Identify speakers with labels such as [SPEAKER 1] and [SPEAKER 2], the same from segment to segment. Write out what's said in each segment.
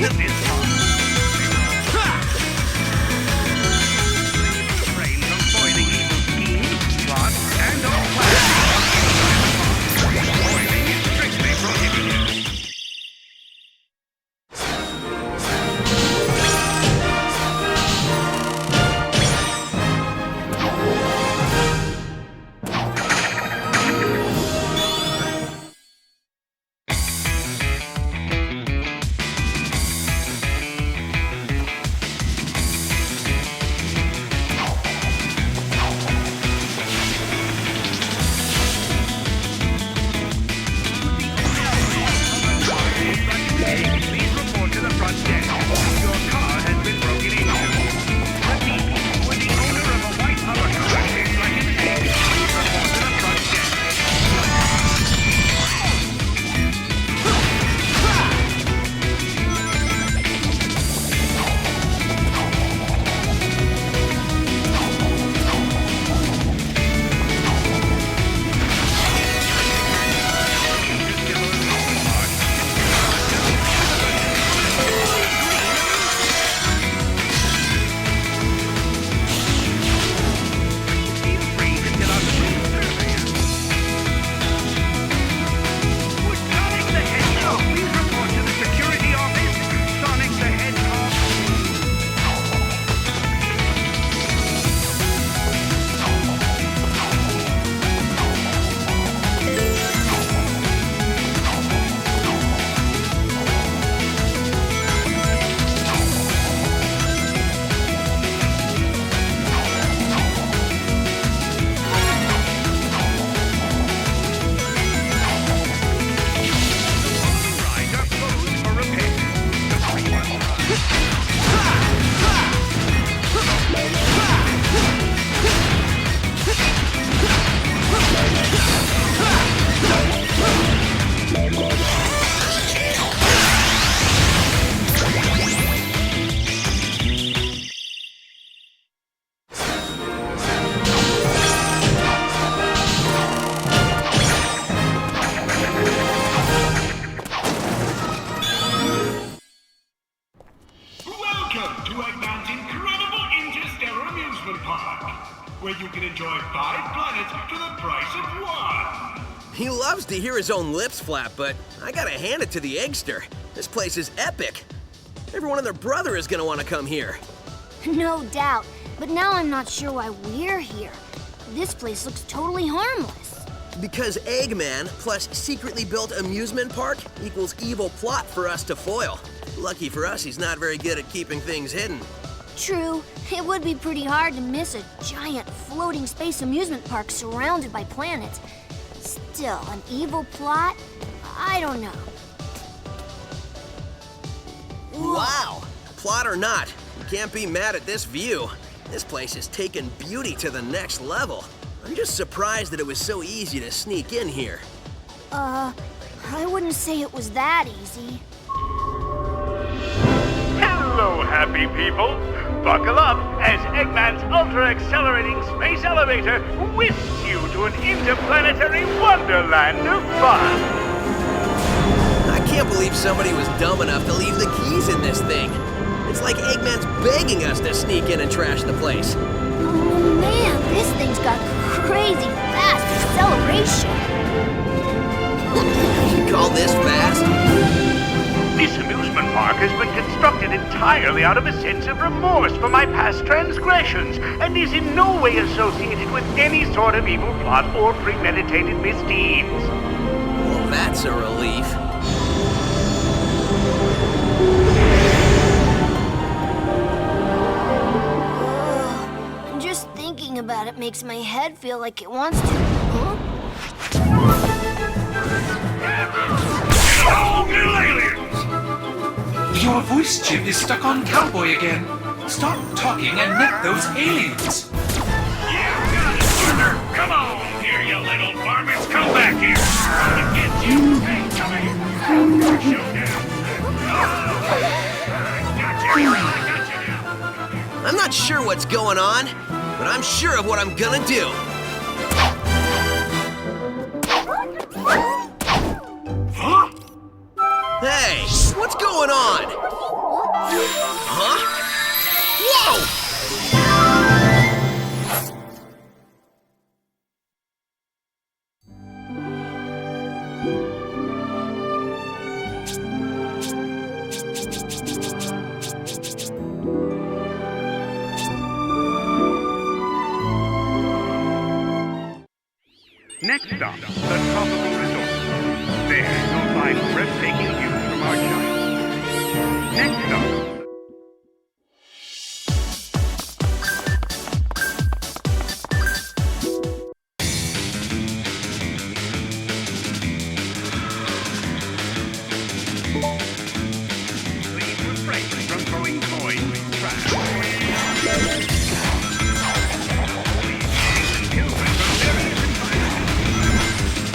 [SPEAKER 1] of this car. Refrain from foiling evil schemes, plots, and or plans. Foiling is strictly prohibited. Please report to the front desk. Your car has been broken into. Repeat, when the owner of a white hovercar shaped like an egg, please report to the front desk. Feel free to fill out the brief survey. Would Sonic the Hedgehog please report to the security office? Sonic the Hedgehog. Rides are closed for repair.
[SPEAKER 2] Welcome to Eggman's incredible interstellar amusement park, where you can enjoy 5 planets for the price of 1.
[SPEAKER 3] He loves to hear his own lips flap, but I gotta hand it to the Eggster. This place is epic. Everyone and their brother is gonna want to come here.
[SPEAKER 4] No doubt, but now I'm not sure why we're here. This place looks totally harmless.
[SPEAKER 3] Because Eggman plus secretly built amusement park equals evil plot for us to foil. Lucky for us, he's not very good at keeping things hidden.
[SPEAKER 4] True, it would be pretty hard to miss a giant floating space amusement park surrounded by planets. Still, an evil plot? I don't know.
[SPEAKER 3] Wow! Plot or not, you can't be mad at this view. This place has taken beauty to the next level. I'm just surprised that it was so easy to sneak in here.
[SPEAKER 4] I wouldn't say it was that easy.
[SPEAKER 1] Hello, happy people! Buckle up as Eggman's ultra-accelerating space elevator whisks you to an interplanetary wonderland of fun!
[SPEAKER 3] I can't believe somebody was dumb enough to leave the keys in this thing. It's like Eggman's begging us to sneak in and trash the place.
[SPEAKER 4] Oh man, this thing's got crazy fast acceleration.
[SPEAKER 3] You call this fast?
[SPEAKER 1] This amusement park has been constructed entirely out of a sense of remorse for my past transgressions and is in no way associated with any sort of evil plot or premeditated misdeeds.
[SPEAKER 3] Well, that's a relief.
[SPEAKER 4] Just thinking about it makes my head feel like it wants to. Huh?
[SPEAKER 2] Oh, little aliens!
[SPEAKER 5] Your voice chip is stuck on Cowboy again. Stop talking and net those aliens.
[SPEAKER 2] Yeah, got it, partner. Come on here, you little varmints. Come back here. I'm gonna get you. Hey, come here. Showdown. Gotcha. I got you now.
[SPEAKER 3] I'm not sure what's going on, but I'm sure of what I'm gonna do.
[SPEAKER 2] Huh?
[SPEAKER 3] Hey, what's going on? Huh? Whoa!
[SPEAKER 1] Next stop, the Tropical Resort. There, you'll find breathtaking views from our giant. Next stop. Please refrain from throwing toys in trash. Please, children from various environments.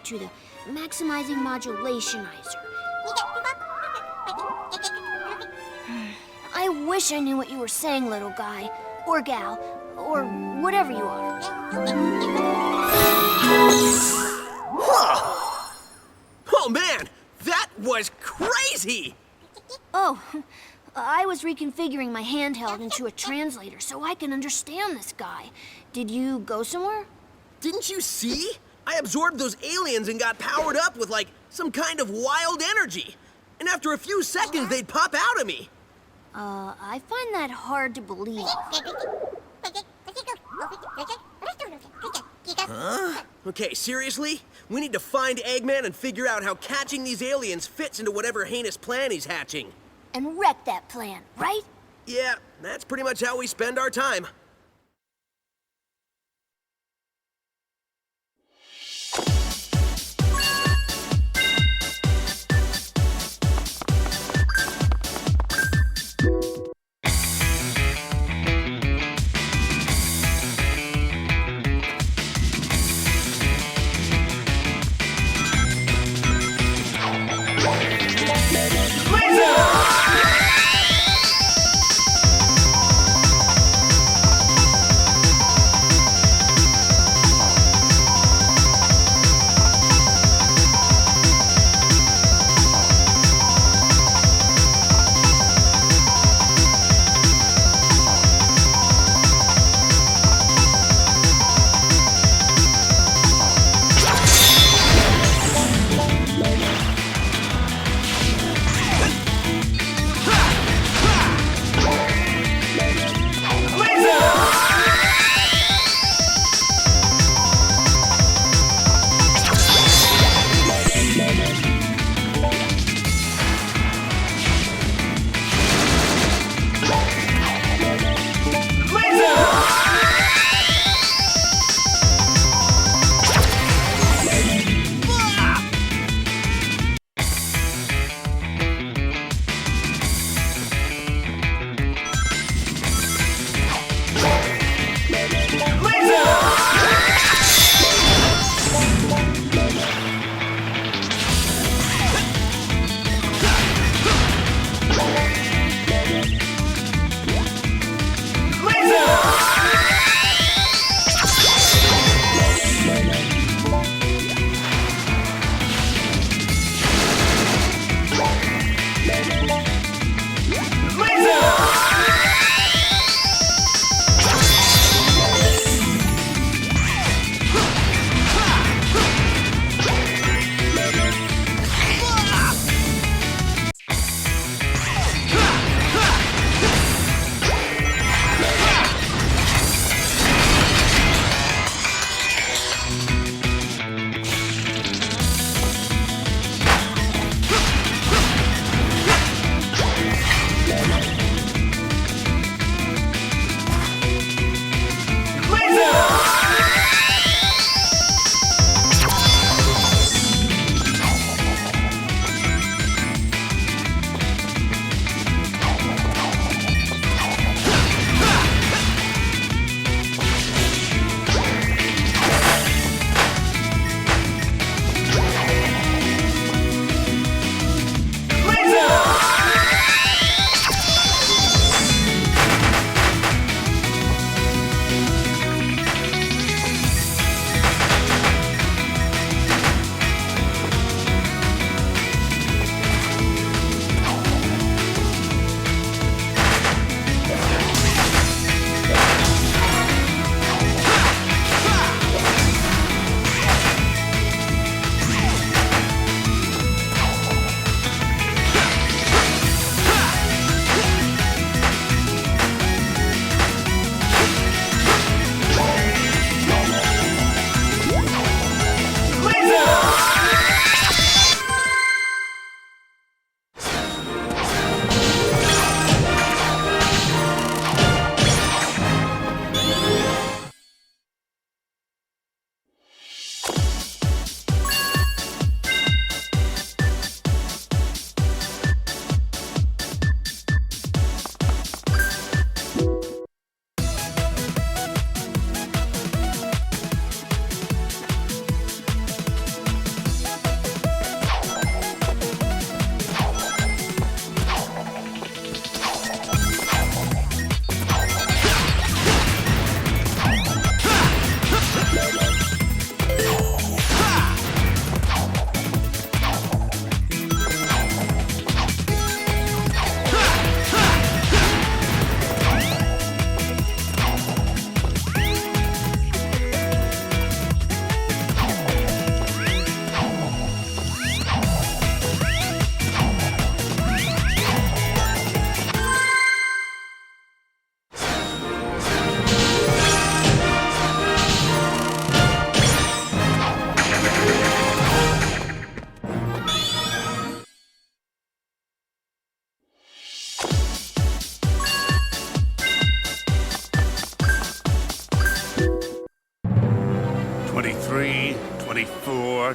[SPEAKER 4] connected to the maximizing modulationizer. I wish I knew what you were saying, little guy, or gal, or whatever you are.
[SPEAKER 3] Oh man, that was crazy!
[SPEAKER 4] Oh, I was reconfiguring my handheld into a translator so I can understand this guy. Did you go somewhere?
[SPEAKER 3] Didn't you see? I absorbed those aliens and got powered up with like some kind of wild energy. And after a few seconds, they'd pop out of me.
[SPEAKER 4] I find that hard to believe.
[SPEAKER 3] Huh? Okay, seriously? We need to find Eggman and figure out how catching these aliens fits into whatever heinous plan he's hatching.
[SPEAKER 4] And wreck that plan, right?
[SPEAKER 3] Yeah, that's pretty much how we spend our time.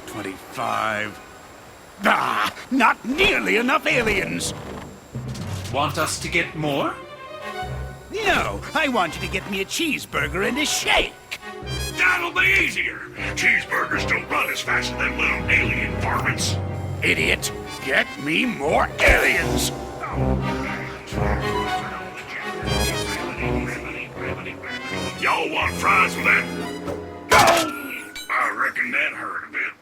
[SPEAKER 2] 24, 25. Ah, not nearly enough aliens.
[SPEAKER 5] Want us to get more?
[SPEAKER 2] No, I want you to get me a cheeseburger and a shake.
[SPEAKER 1] That'll be easier. Cheeseburgers don't run as fast as them little alien varmints.
[SPEAKER 2] Idiot, get me more aliens.
[SPEAKER 1] Y'all want fries with that? Go! I reckon that hurt a bit.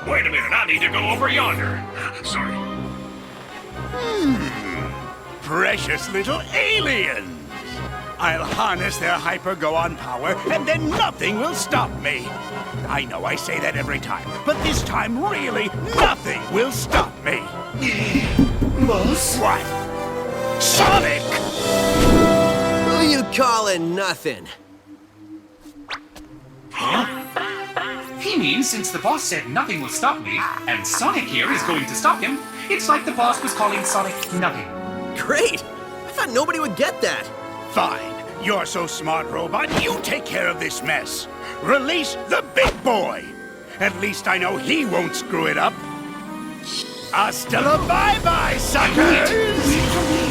[SPEAKER 1] Wait a minute, I need to go over yonder. Sorry.
[SPEAKER 2] Precious little aliens. I'll harness their hyper-go-on power, and then nothing will stop me. I know I say that every time, but this time, really, nothing will stop me.
[SPEAKER 5] Boss?
[SPEAKER 2] What? Sonic!
[SPEAKER 3] Who you calling nothing?
[SPEAKER 5] He means since the boss said nothing will stop me, and Sonic here is going to stop him, it's like the boss was calling Sonic nothing.
[SPEAKER 3] Great! I thought nobody would get that.
[SPEAKER 2] Fine. You're so smart, robot. You take care of this mess. Release the big boy. At least I know he won't screw it up. Hasta la bye-bye, suckers!
[SPEAKER 5] Wait for me.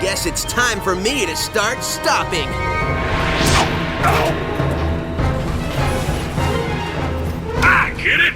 [SPEAKER 3] Guess it's time for me to start stopping.
[SPEAKER 1] I get it.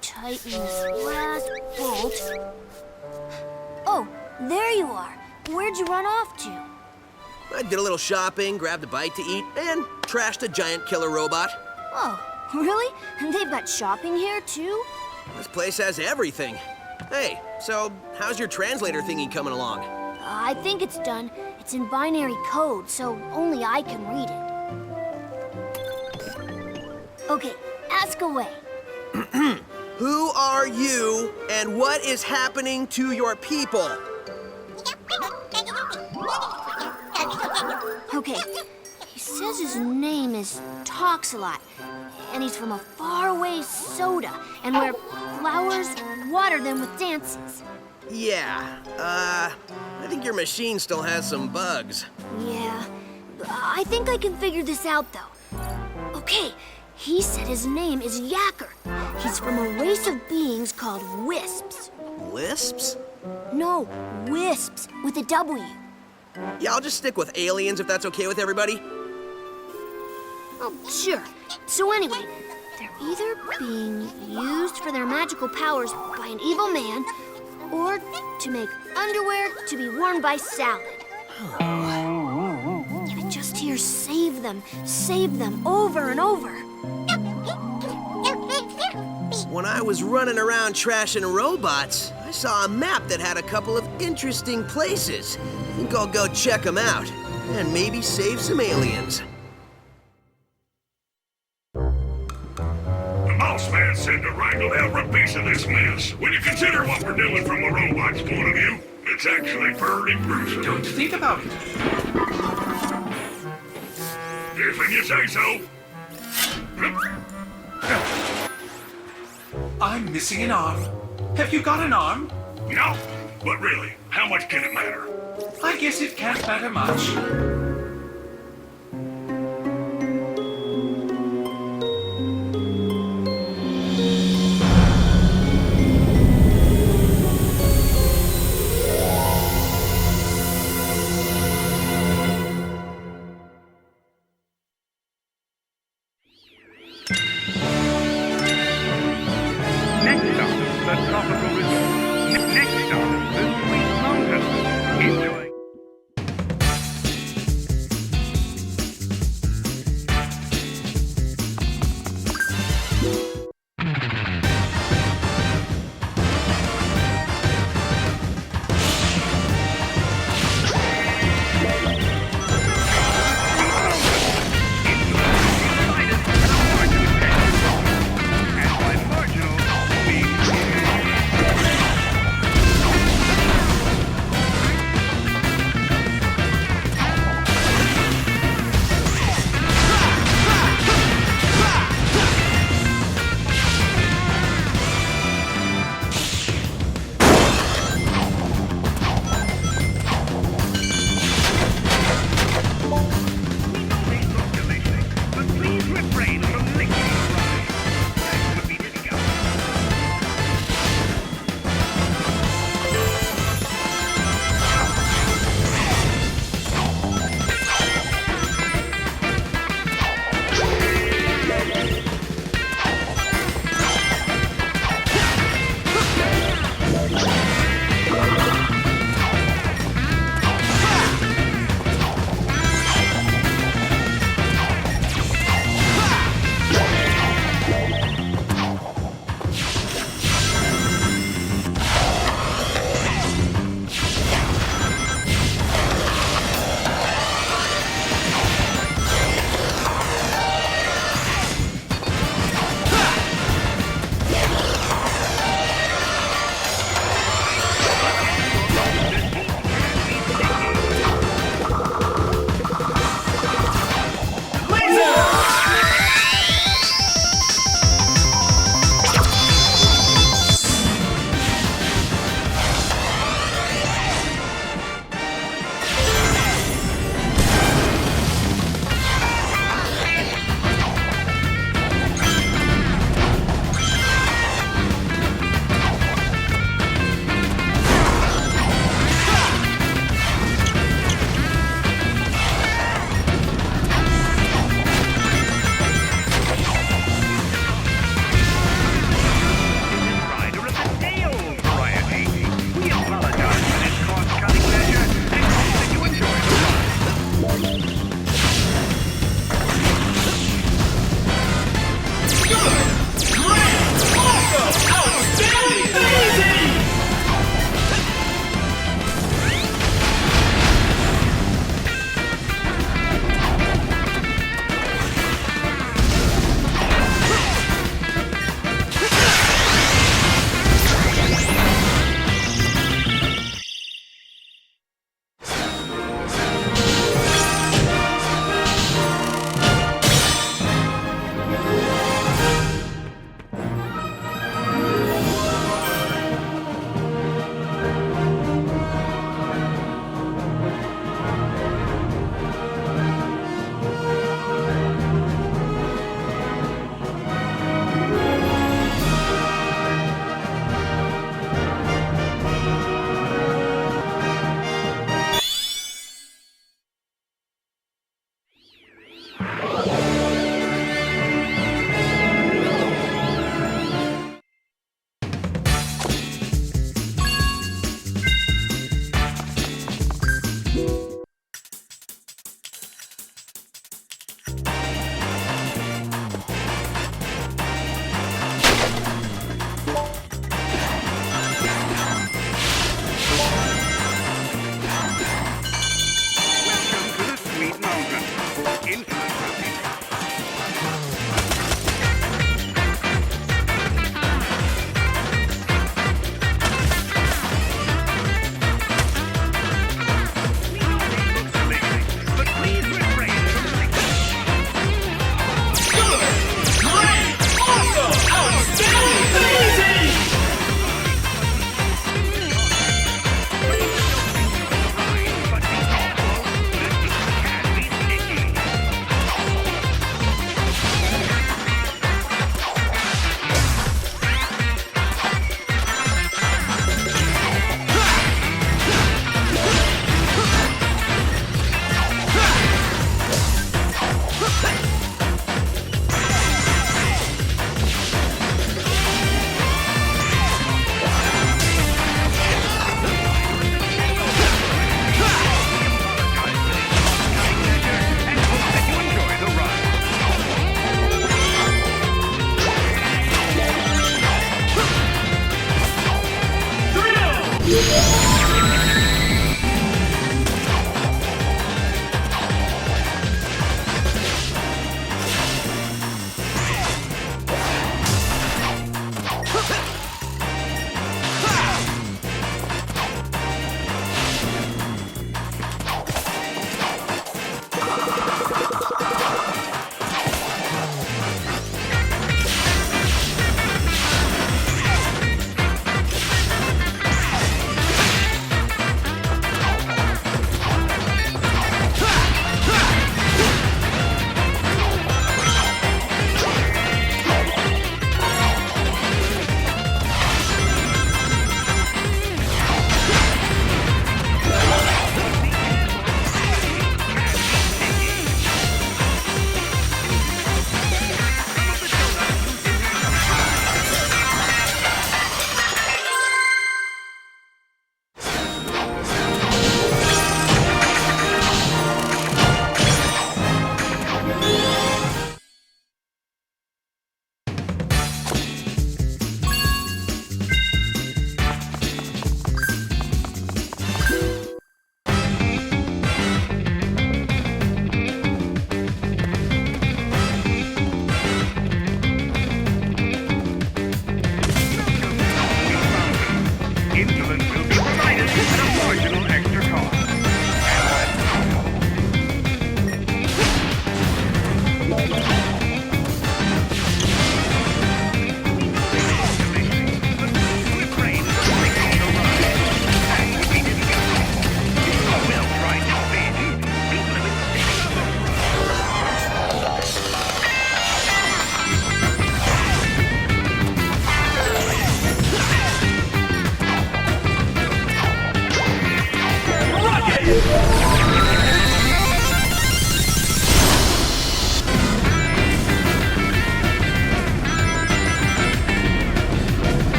[SPEAKER 4] Tighten this last bolt. Oh, there you are. Where'd you run off to?
[SPEAKER 3] I did a little shopping, grabbed a bite to eat, and trashed a giant killer robot.
[SPEAKER 4] Oh, really? And they've got shopping here, too?
[SPEAKER 3] This place has everything. Hey, so how's your translator thingy coming along?
[SPEAKER 4] I think it's done. It's in binary code, so only I can read it. Okay, ask away.
[SPEAKER 3] Who are you, and what is happening to your people?
[SPEAKER 4] Okay, he says his name is Toxalot, and he's from a faraway soda, and where flowers water them with dances.
[SPEAKER 3] Yeah, I think your machine still has some bugs.
[SPEAKER 4] Yeah, I think I can figure this out, though. Okay, he said his name is Yacker. He's from a race of beings called Wisps.
[SPEAKER 3] Lisps?
[SPEAKER 4] No, Wisps, with a W.
[SPEAKER 3] Yeah, I'll just stick with aliens if that's okay with everybody.
[SPEAKER 4] Oh, sure. So anyway, they're either being used for their magical powers by an evil man, or to make underwear to be worn by Salad. You can just hear save them over and over.
[SPEAKER 3] When I was running around trashing robots, I saw a map that had a couple of interesting places. I think I'll go check them out, and maybe save some aliens.
[SPEAKER 1] The boss man said to wrangle every piece of this mess. When you consider what we're doing from a robot's point of view, it's actually pretty gruesome.
[SPEAKER 5] Don't think about it.
[SPEAKER 1] If you say so.
[SPEAKER 5] I'm missing an arm. Have you got an arm?
[SPEAKER 1] No, but really, How much can it matter?
[SPEAKER 5] I guess it can't matter much.
[SPEAKER 1] Next stop, the tropical resort. Next stop, the Sweet Mountains. Enjoy.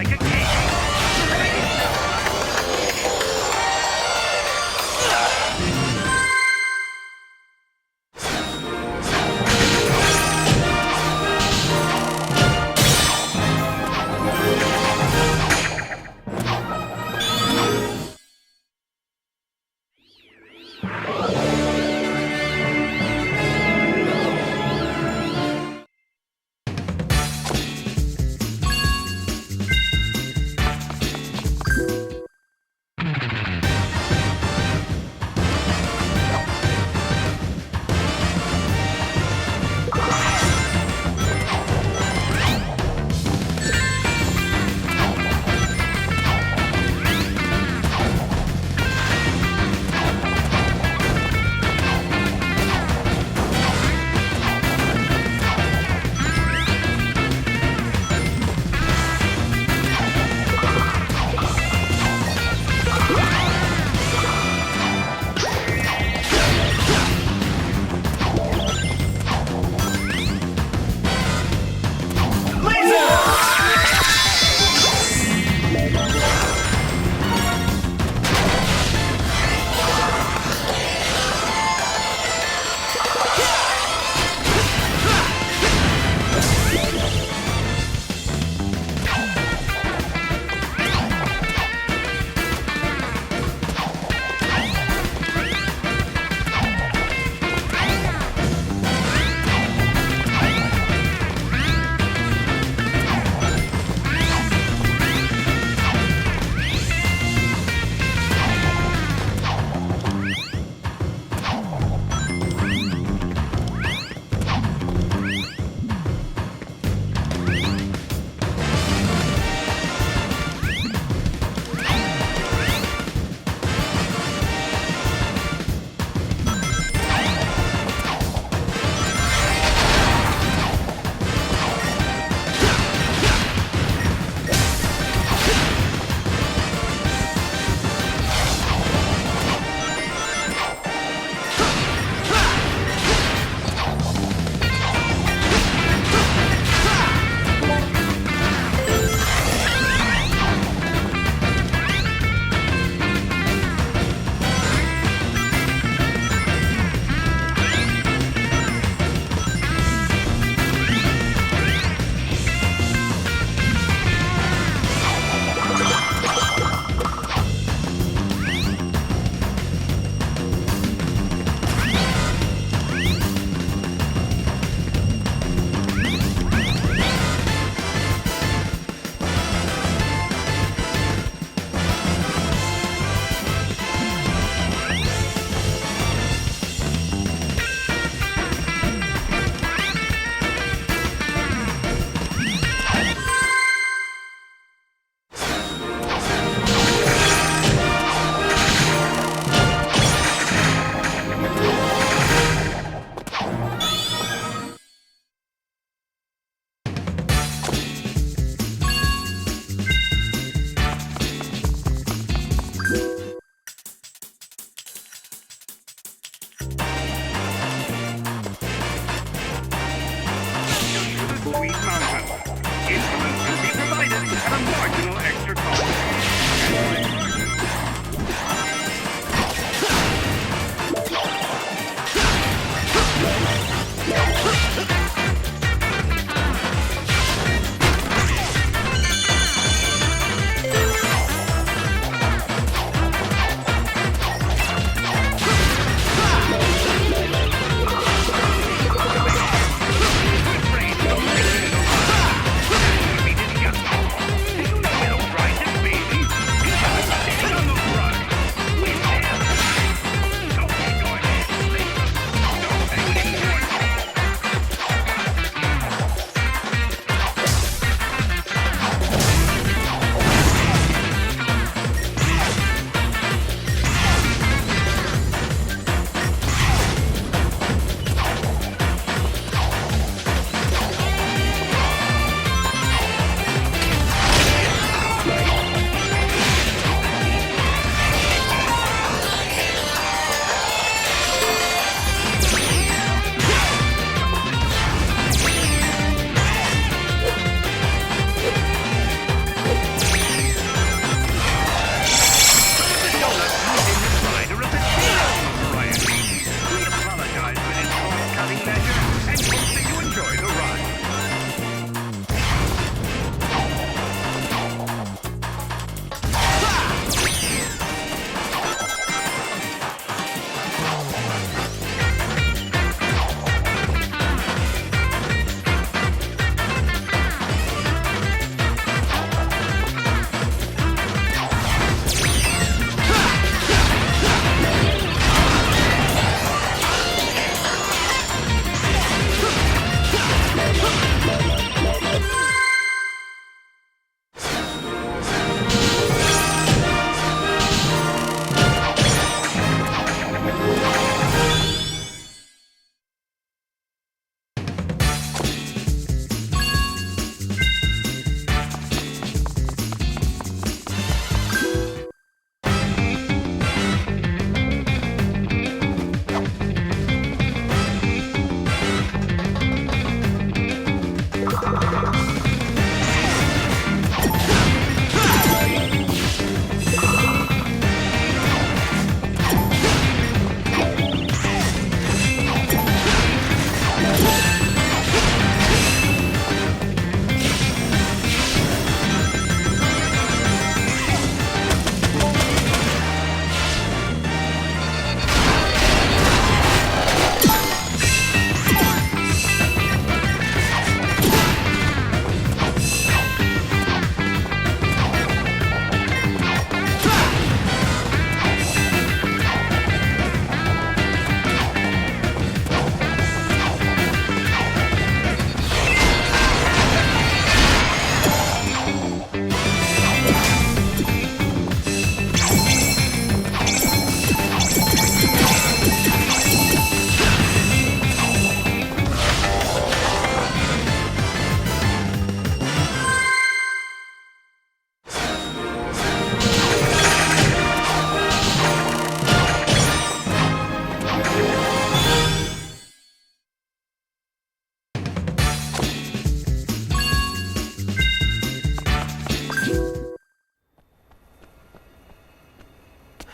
[SPEAKER 1] like a king.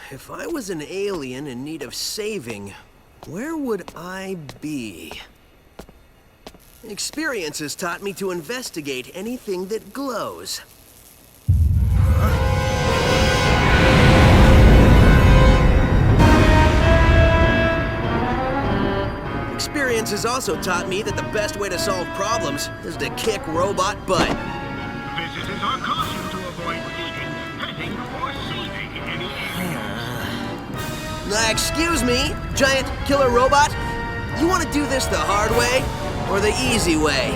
[SPEAKER 3] If I was an alien in need of saving, where would I be? Experience has taught me to investigate anything that glows. Experience has also taught me that the best way to solve problems is to kick robot butt.
[SPEAKER 1] Visitors are cautioned to avoid eating, petting, or saving any aliens.
[SPEAKER 3] Excuse me, giant killer robot? You want to do this the hard way or the easy way?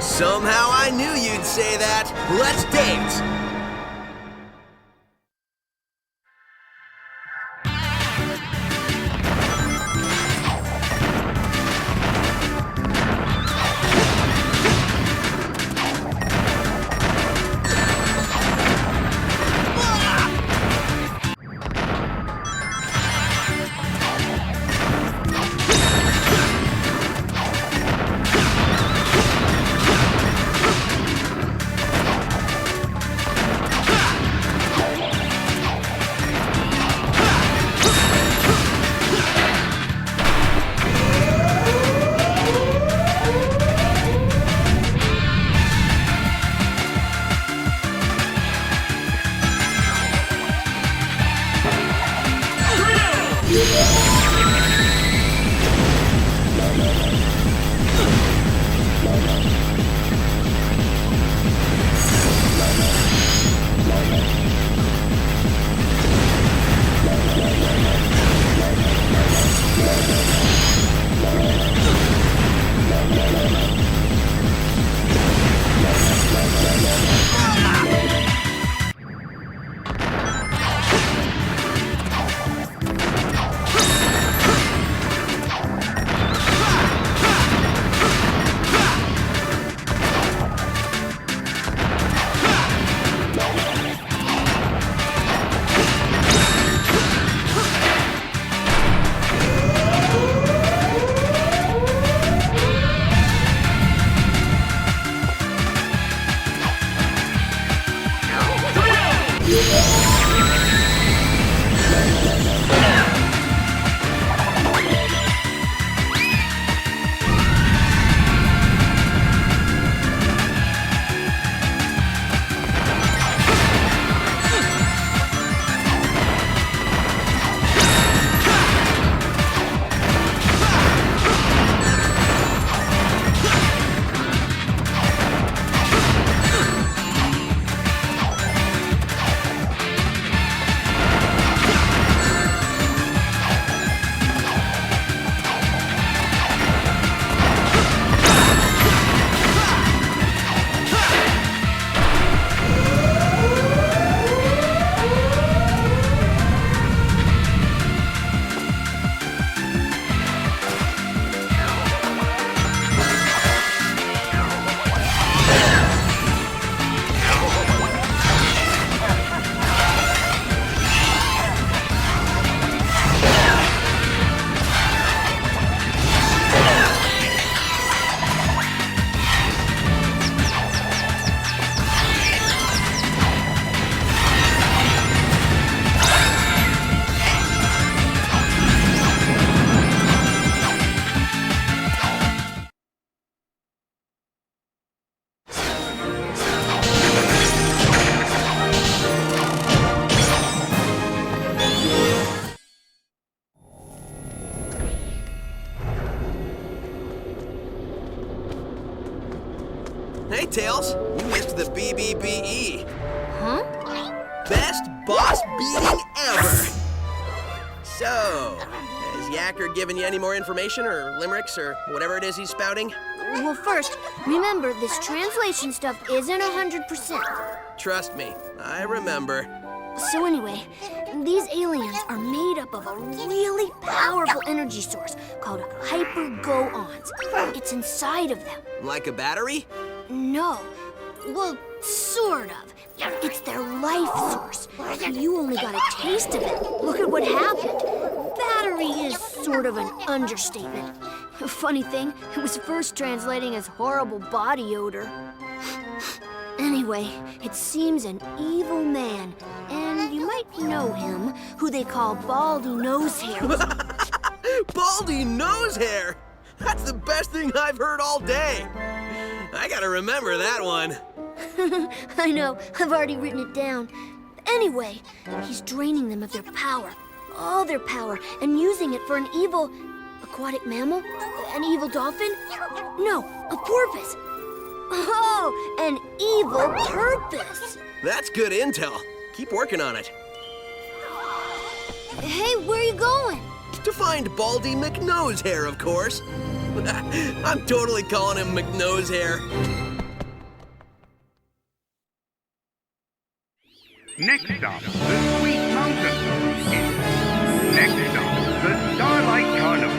[SPEAKER 3] Somehow I knew you'd say that. Let's dance. Hey, Tails, you missed the BBBE.
[SPEAKER 4] Huh?
[SPEAKER 3] Best boss beating ever. So, has Yacker given you any more information or limericks or whatever it is he's spouting?
[SPEAKER 4] Well, first, remember, this translation stuff isn't 100%.
[SPEAKER 3] Trust me, I remember.
[SPEAKER 4] So anyway, these aliens are made up of a really powerful energy source called hyper-go-ons. It's inside of them.
[SPEAKER 3] Like a battery?
[SPEAKER 4] No. Well, sort of. It's their life source. You only got a taste of it. Look at what happened. Battery is sort of an understatement. Funny thing, it was first translating as horrible body odor. Anyway, it seems an evil man, and you might know him, who they call Baldy Nosehair.
[SPEAKER 3] Baldy Nosehair! That's the best thing I've heard all day. I gotta remember that one.
[SPEAKER 4] I know, I've already written it down. Anyway, he's draining them of their power, all their power, and using it for an evil aquatic mammal? An evil dolphin? No, a porpoise. Oh, an evil purpose.
[SPEAKER 3] That's good intel. Keep working on it.
[SPEAKER 4] Hey, where are you going?
[SPEAKER 3] To find Baldy McNosehair, of course. I'm totally calling him McNosehair.
[SPEAKER 1] Next stop, the Sweet Mountain. Next stop, the Starlight Carnival.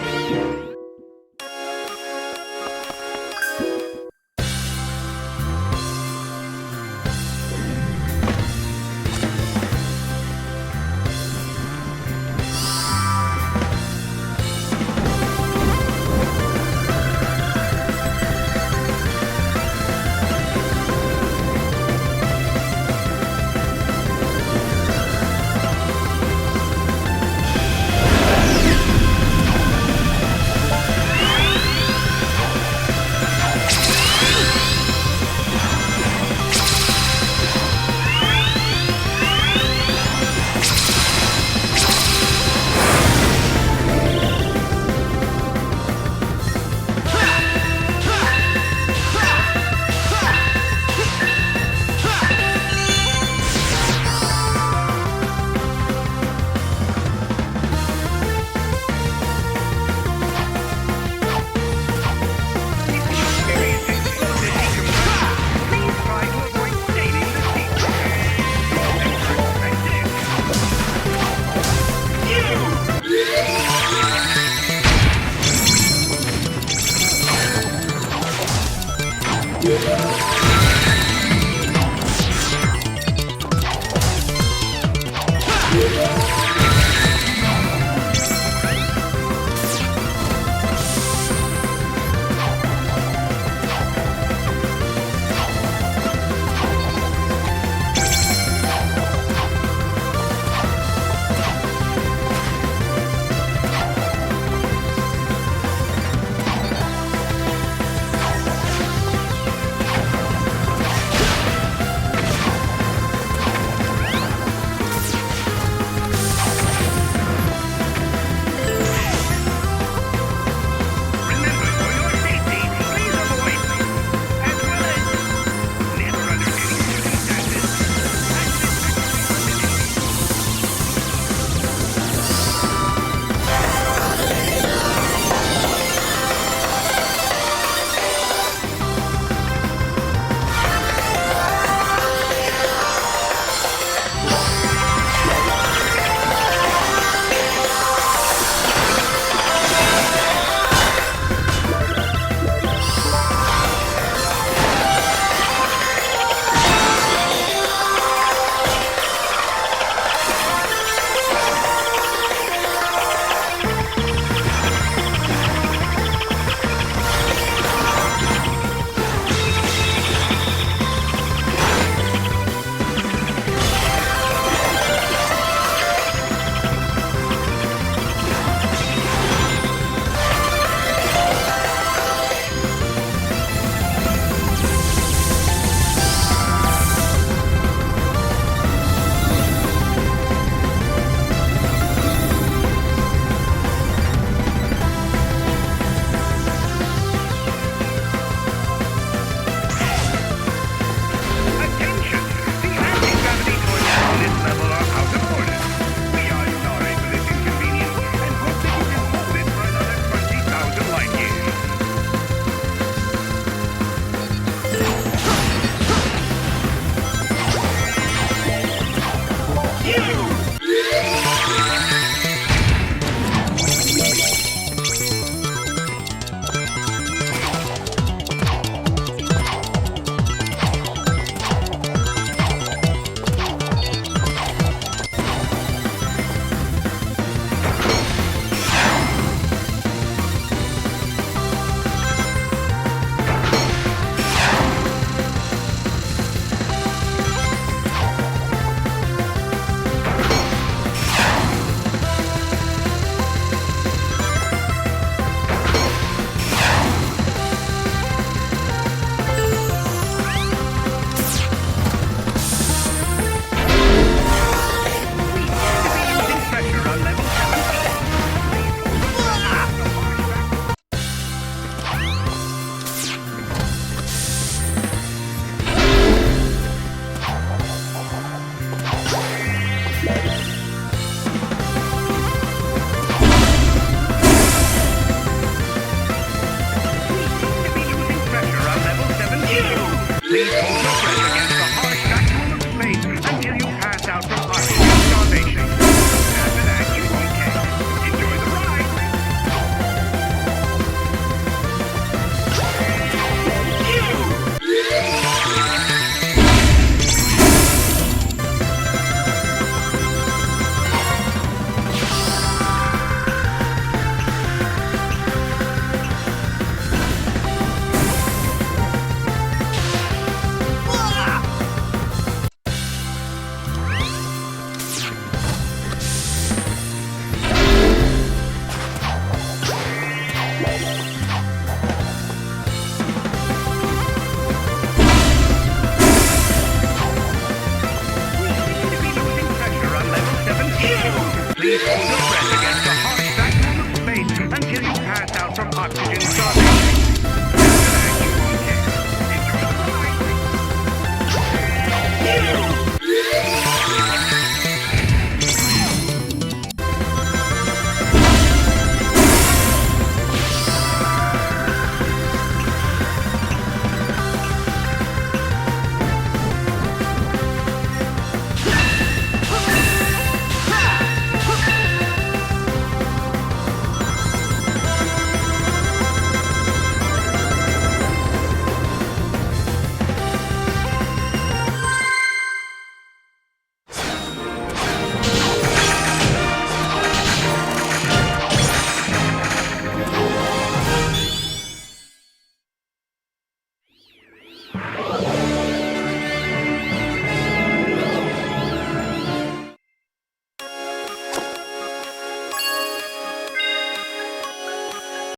[SPEAKER 4] Huh?